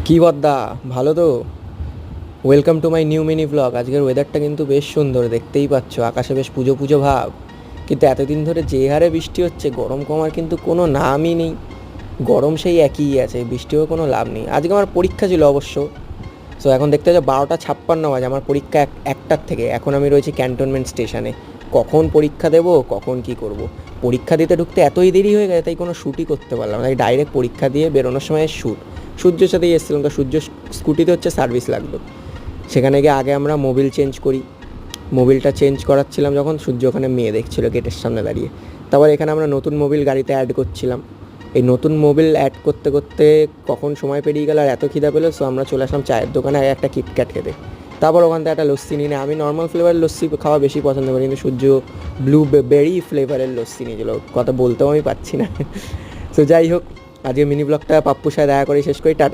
কি বদ্দা, ভালো তো? Welcome to my new mini blog. আজকের ওয়েদারটা কিন্তু বেশ সুন্দর, দেখতেই পাচ্ছ, আকাশে বেশ পুজো পুজো ভাব। কিন্তু এতদিন ধরে যে হারে বৃষ্টি হচ্ছে, গরম কমার কিন্তু কোনো নামই নেই। গরম সেই একই আছে, বৃষ্টিও কোনো লাভ নেই। আজকে আমার পরীক্ষা ছিল অবশ্য। সো এখন দেখতে হচ্ছে 12টা 56 বাজে, আমার পরীক্ষা একটার থেকে। এখন আমি রয়েছি ক্যান্টনমেন্ট স্টেশনে। কখন পরীক্ষা দেব, কখন কি করব। পরীক্ষা দিতে ঢুকতে এতই দেরি হয়ে গেছে, তাই কোনো শ্যুটই করতে পারলাম না। তাই ডাইরেক্ট পরীক্ষা দিয়ে বেরোনোর সময় শ্যুট। সূর্যের সাথেই এসেছিলাম, তো সূর্য স্কুটিতে হচ্ছে সার্ভিস লাগলো। সেখানে গিয়ে আগে আমরা মোবিল চেঞ্জ করি। মোবিলটা চেঞ্জ করাচ্ছিলাম যখন, সূর্য ওখানে মেয়ে দেখছিল গেটের সামনে দাঁড়িয়ে। তারপর এখানে আমরা নতুন মোবিল গাড়িতে অ্যাড করছিলাম। এই নতুন মোবিল অ্যাড করতে করতে কখন সময় পেরিয়ে গেল আর এত খিদা পেলো, সো আমরা চলে আসলাম চায়ের দোকানে আগে একটা কিটক্যাট খেতে। তারপর ওখান থেকে একটা লস্যি নিয়ে আমি নর্মাল ফ্লেভারের লস্যি খাওয়া বেশি পছন্দ করি, কিন্তু সূর্য ব্লু বেরি ফ্লেভারের লস্যি নিয়েছিল, কথা বলতেও আমি পাচ্ছি না। তো যাই হোক, আজকে মিনি ব্লগটা পাপ্পুর সাথে দেখা করে শেষ করি। টাটা।